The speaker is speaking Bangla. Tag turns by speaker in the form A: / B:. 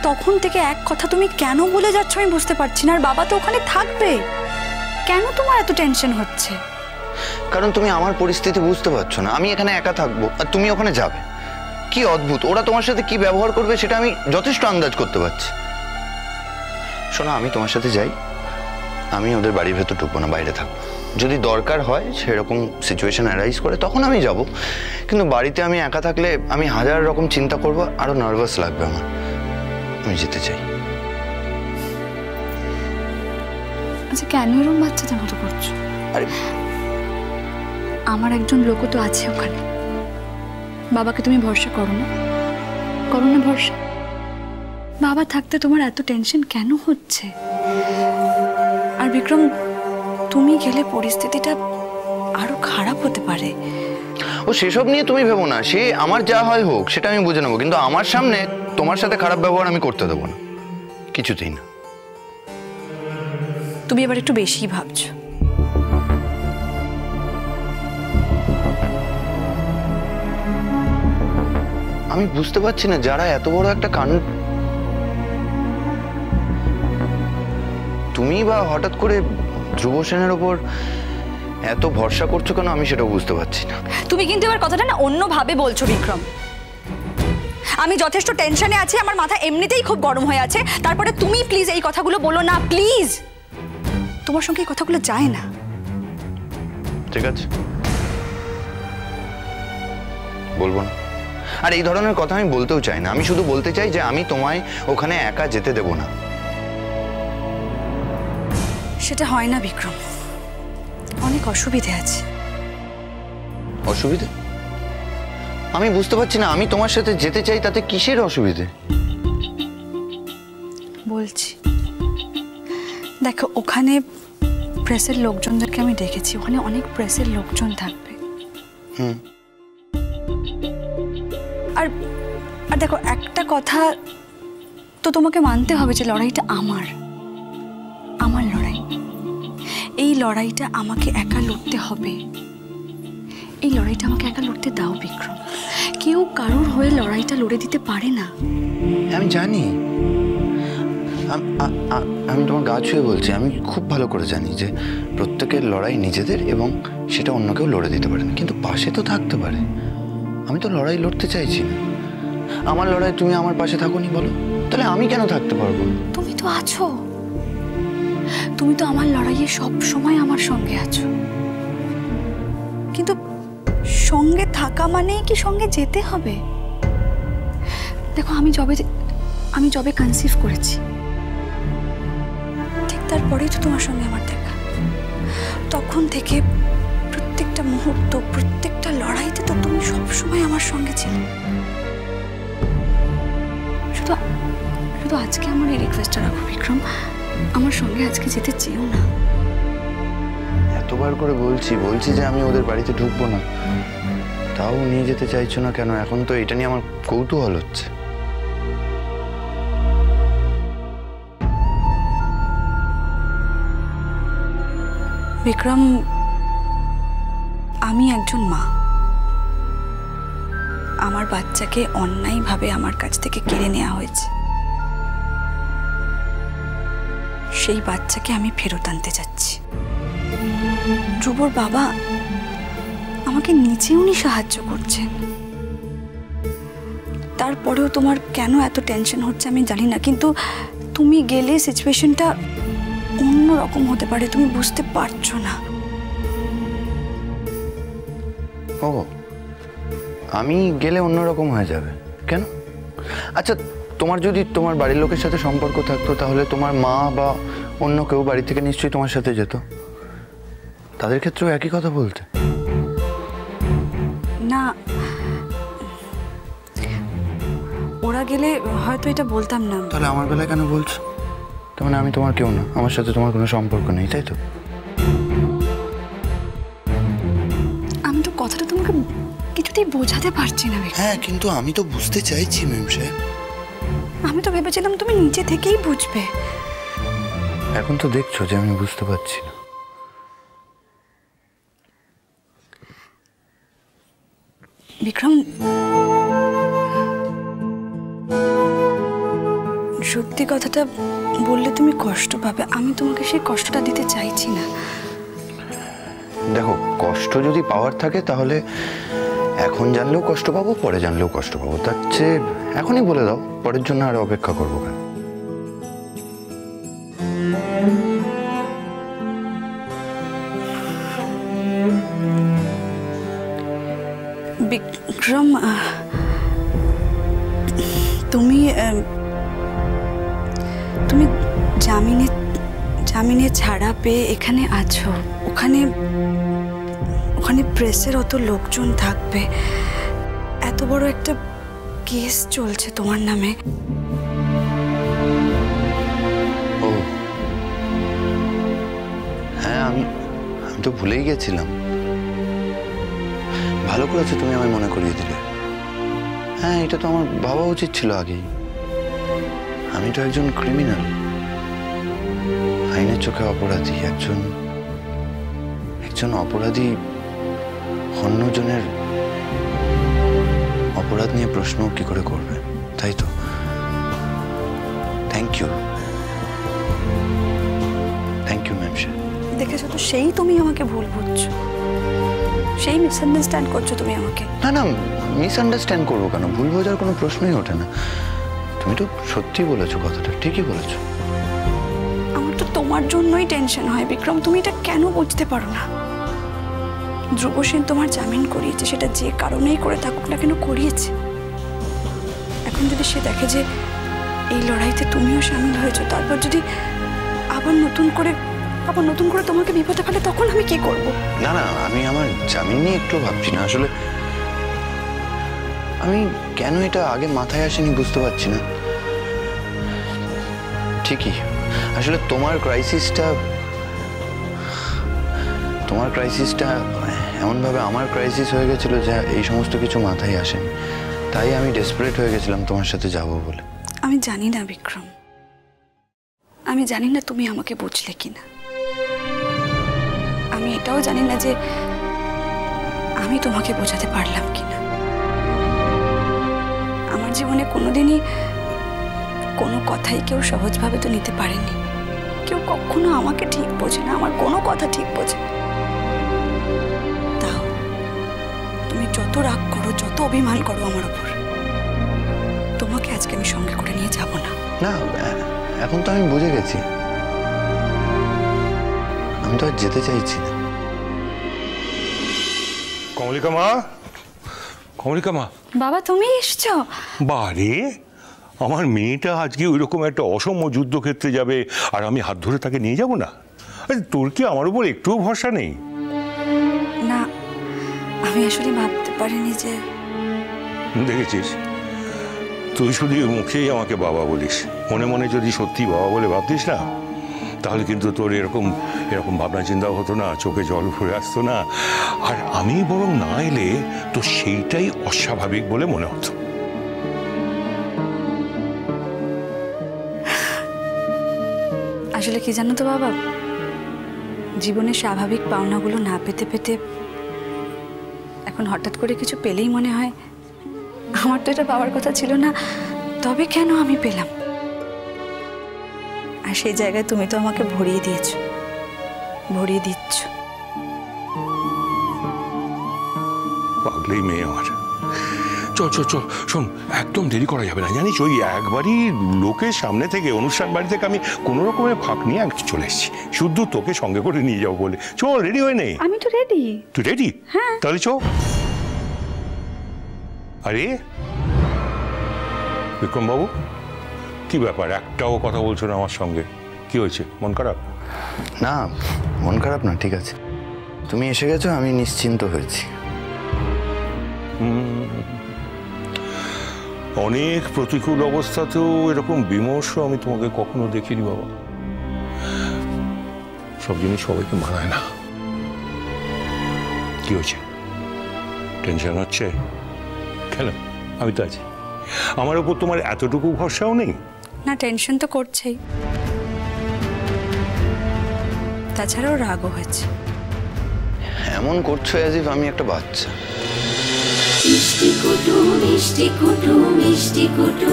A: তখন থেকে এক কথা তুমি কেন বলে যাচ্ছ আমি বুঝতে পারছি না। আর বাবা তো ওখানে থাকবে, কেন তোমার এত টেনশন হচ্ছে?
B: কারণ তুমি আমার পরিস্থিতি বুঝতে পারছো না। আমি এখানে একা থাকবো আর তুমি ওখানে যাবে, কি অদ্ভুত। ওরা তোমার সাথে কি ব্যবহার করবে সেটা আমি যথেষ্ট আন্দাজ করতে পারছি। শোনো, আমি তোমার সাথে যাই, আমি ওদের বাড়ির ভেতর ঢুকবো না, বাইরে থাকবো। যদি দরকার হয় সেরকম সিচুয়েশন অ্যারাইজ করে তখন আমি যাব, কিন্তু বাড়িতে আমি একা থাকলে আমি হাজার রকম চিন্তা করবো, আরো নার্ভাস লাগবে আমার। আমি যেতে চাই।
A: আচ্ছা, কেন এরকম বাচ্চাদের মতো করছো?
B: আরে
A: আমার একজন লোকও তো আছে ওখানে। বাবাকে তুমি ভরসা করো না? করো না ভরসা? বাবা থাকতে তোমার এত টেনশন কেন হচ্ছে? আর বিক্রম, তুমি গেলে পরিস্থিতিটা আরো খারাপ হতে পারে।
B: ও সেসব নিয়ে তুমি ভেবো না, সে আমার যা হয় হোক সেটা আমি বুঝে নেবো, কিন্তু আমার সামনে তোমার সাথে খারাপ ব্যবহার আমি করতে দেবো না, কিছুতেই না।
A: তুমি এবার একটু বেশি ভাবছো।
B: আমি বুঝতে পারছি না, যারা এত বড় একটা কাণ্ড, তুমি বা হঠাৎ করে ধ্রুব সেনের ওপর এত ভরসা করছো কেন, আমি সেটাও বুঝতে পারছি না।
A: তুমি কিন্তু এবার কথাটা না অন্যভাবে বলছো বিক্রম। আমি যথেষ্ট টেনশনে আছি, আমার মাথা এমনিতেই খুব গরম হয়ে আছে, তারপরে তুমি প্লিজ এই কথাগুলো বলো না, প্লিজ। তোমার সঙ্গে এই কথাগুলো যায় না।
B: ঠিক আছে, বলবো না। আর এই ধরনের কথা আমি বলতেও চাই না। আমি শুধু বলতে চাই যে আমি তোমায় ওখানে একা যেতে দেব না।
A: সেটা হয় না বিক্রম, অনেক অসুবিধে আছে।
B: অসুবিধে? আমি বুঝতে পারছি না, আমি তোমার সাথে যেতে চাই, তাতে কিসের অসুবিধে?
A: বলছি, দেখো ওখানে প্রেসের লোকজনদেরকে আমি দেখেছি, ওখানে অনেক প্রেসের লোকজন থাকবে। আর আর দেখো, একটা কথা তো তোমাকে মানতে হবে যে লড়াইটা আমার লড়াই। এই লড়াইটা আমাকে একা লড়তে হবে। এই লড়াইটা আমাকে একা লড়তে দাও বিক্রম। কেউ কারোর হয়ে লড়াইটা লড়ে দিতে পারে না।
B: আমি জানি, আমি তোমার গা ছুঁয়ে বলছি, আমি খুব ভালো করে জানি যে প্রত্যেকের লড়াই নিজেদের এবং সেটা অন্য কেউ লড়ে দিতে পারে না, কিন্তু পাশে তো থাকতে পারে। আমি তো লড়াই লড়তে চাইছি না। আমার লড়াই তুমি আমার পাশে থাকোনি বলো, তাহলে আমি কেন থাকতে পারবো?
A: তুমি তো আছো, তুমি তো আমার লড়াইয়ে সব সময় আমার সঙ্গে আছো, কিন্তু সঙ্গে থাকা মানেই কি সঙ্গে যেতে হবে? দেখো, আমি জবে কনসিভ করেছি, ঠিক তারপরেই তো তোমার সঙ্গে আমার দেখা। তখন থেকে প্রত্যেকটা মুহূর্ত, প্রত্যেকটা লড়াইতে তো তুমি সবসময় আমার সঙ্গে ছিলে। শুধু আজকে আমার এই রিকোয়েস্টটা রাখো বিক্রম, আমার সঙ্গে আজকে যেতে চেও না।
B: এতবার করে বলছি যে আমি ওদের বাড়িতে ঢুকবো না, তাও নিয়ে যেতে চাইছো না কেন? এখন তো এটা নিয়ে আমার কৌতূহল হচ্ছে।
A: বিক্রম, আমি একজন মা। আমার বাচ্চাকে অন্যায়ভাবে আমার কাছ থেকে কেড়ে নেওয়া হয়েছে। সেই বাচ্চাকে আমি ফেরত আনতে যাচ্ছি। ধ্রুবর বাবা আমাকে নিচে উনি সাহায্য করছেন। তারপরেও তোমার কেন এত টেনশন হচ্ছে আমি জানি না, কিন্তু তুমি গেলে সিচুয়েশনটা অন্যরকম হতে পারে, তুমি বুঝতে পারছো না।
B: ও, আমি গেলে অন্যরকম হয়ে যাবে কেন? আচ্ছা, তোমার যদি তোমার বাড়ির লোকের সাথে সম্পর্ক থাকতো, তাহলে তোমার মা বা অন্য কেউ বাড়ি থেকে নিশ্চয়ই তোমার সাথে যেত, তাদের ক্ষেত্রেও একই কথা বলতে
A: না। ওরা গেলে হয়তো এটা বলতাম না।
B: তাহলে আমার বেলায় কেন বলছো? তার মানে আমি তোমার কেউ না, আমার সাথে তোমার কোনো সম্পর্ক নেই, তাই তো?
A: আমি তো কথাটা তোমাকে কিছুতেই বোঝাতে পারছি না।
B: হ্যাঁ, কিন্তু আমি তো বুঝতে চাইছি মেম সাহেব।
A: আমি তো ভেবেছিলাম তুমি নিজে থেকেই বুঝবে।
B: এখন তো দেখছো যে আমি বুঝতে পারছি না।
A: বিক্রম, সত্যি কথাটা বললে তুমি কষ্ট পাবে, আমি তোমাকে সেই কষ্টটা দিতে চাইছি না।
B: দেখো, কষ্ট যদি পাওয়ার থাকে তাহলে এখন জানলেও কষ্ট পাবো, পরে জানলেও কষ্ট পাবো। তার চেয়ে এখনই বলে দাও, পরের জন্য আর অপেক্ষা করবো কেন?
A: বিক্রম, তুমি তুমি জামিনে ছাড়া পেয়ে এখানে আছো। ওখানে ওখানে প্রেসের অত লোকজন থাকবে, এত বড় একটা কেস চলছে তোমার নামে।
B: ও হ্যাঁ, আমি তো ভুলেই গেছিলাম। ভালো করেছো তুমি আমায় মনে করিয়ে দিলে। হ্যাঁ, এটা তো আমার ভাবা উচিত ছিল আগেই। আমি তো একজন ক্রিমিনাল, আইনের চোখে অপরাধী। একজন অপরাধী অন্যজনের অপরাধ নিয়ে প্রশ্ন কি করে করবে, তাই তো? Thank you ma'am.
A: দেখেছো তো, সেই তুমি আমাকে ভুল বুঝছো, সেই মিসআন্ডারস্ট্যান্ড করছো তুমি আমাকে।
B: না না, মিসআন্ডারস্ট্যান্ড করবো কেন? ভুল বোঝার কোনো প্রশ্নই ওঠে না। তুমি তো সত্যি বলেছো, কথাটা ঠিকই বলেছো।
A: আমার তো তোমার জন্যই টেনশন হয় বিক্রম, তুমি এটা কেন বুঝতে পারো না? ধ্রুব সেন তোমার জামিন করিয়েছে, সেটা যে কারণেই করে থাকুক না কেন করিয়েছে। এখন যদি সে দেখে যে এই লড়াইতে তুমিও সামিল হয়েছো, তারপর যদি আবার নতুন করে তোমাকে বিপদে ফেলে, তখন আমি কি করব?
B: না না, আমি আমার জামিন নিয়ে একটু ভাবছি না। আসলে আমি কেন এটা আগে মাথায় আসেনি বুঝতে পারছি না। ঠিকই, আসলে তোমার ক্রাইসিসটা এমনভাবে আমার ক্রাইসিস হয়ে গেছিল যে এই সমস্ত কিছু মাথায় আসেনি। তাই আমি ডেসপারেট হয়ে গেছিলাম তোমার সাথে যাব বলে।
A: আমি জানি না বিক্রম, আমি জানি না তুমি আমাকে বুঝলে কিনা। আমি এটাও জানি না যে আমি তোমাকে বোঝাতে পারলাম কিনা। আমার জীবনে কোনোদিনই কোনো কথাই কেউ সহজভাবে তো নিতে পারেনি। কেউ কখনো আমাকে ঠিক বোঝে না, আমার কোনো কথা ঠিক বোঝে না। তাও তুমি যত রাগ করো, যত অভিমান করো আমার উপর, তোমাকে আজকে আমি সঙ্গে করে নিয়ে যাব না।
B: না, এখন তো আমি বুঝে গেছি। আমি তো আর যেতে চাইছি না।
C: কমলিকা মা।
A: বাবা, তুমি এসছো?
C: বারে, আমার মেয়েটা আজকে ওইরকম একটা অসম যুদ্ধক্ষেত্রে যাবে আর আমি হাত ধরে তাকে নিয়ে যাব না? তোর কি আমার উপর একটুও ভরসা নেই?
A: না, আমি আসলে ভাবতে পারিনি যে।
C: দেখেছিস, তুই শুধু মুখেই আমাকে বাবা বলিস, মনে মনে যদি সত্যি বাবা বলে ভাবতিস না, তাহলে কিন্তু তোর এরকম ভাবনা চিন্তাও হতো না, চোখে জল ফুরে আসতো না। আর আমি বরং না এলে তো সেইটাই অস্বাভাবিক বলে মনে হতো।
A: আসলে কি জানো তো বাবা, জীবনের স্বাভাবিক পাওনাগুলো না পেতে পেতে এখন হঠাৎ করে কিছু পেলেই মনে হয় আমার তো এটা পাওয়ার কথা ছিল না, তবে কেন আমি পেলাম। আর সেই জায়গায় তুমি তো আমাকে ভরিয়ে দিচ্ছ।
C: পাগলেই মেয়ে আমার। চল চল চল, শোন, একদম দেরি করা যাবে না, জানিস? ওই একবারই লোকের সামনে থেকে, অনুষ্ঠান বাড়ি থেকে আমি কোনো রকমের ফাঁক নিয়ে চলে এসেছি, শুধু তোকে সঙ্গে করে নিয়ে যাবো বলে। চল, রেডি হয়ে নে।
A: আমি তো রেডি।
C: তুই রেডি?
A: হ্যাঁ।
C: তাহলে চল। আরে বিক্রম বাবু, কি ব্যাপার, একটাও কথা বলছো না আমার সঙ্গে? কি হয়েছে, মন খারাপ?
B: না, মন খারাপ না, ঠিক আছে। তুমি এসে গেছো, আমি নিশ্চিন্ত হয়েছি।
C: অনেক প্রতিকূল অবস্থাতেও এরকম বিমর্ষ আমি তোমাকে কখনো দেখিনি বাবা। সব জিনিস সবাইকে মানায় না। কি হয়েছে, টেনশন হচ্ছে কেন? আমি তো আছি, আমার উপর তোমার এতটুকু ভরসাও নেই?
A: না, টেনশন তো করছেই, তাছাড়াও রাগও হয়েছে।
B: এমন করছো অ্যাজ ইফ আমি একটা বাচ্চা।
D: মিষ্টি কুটু মিষ্টি কুটু মিষ্টি কুটু।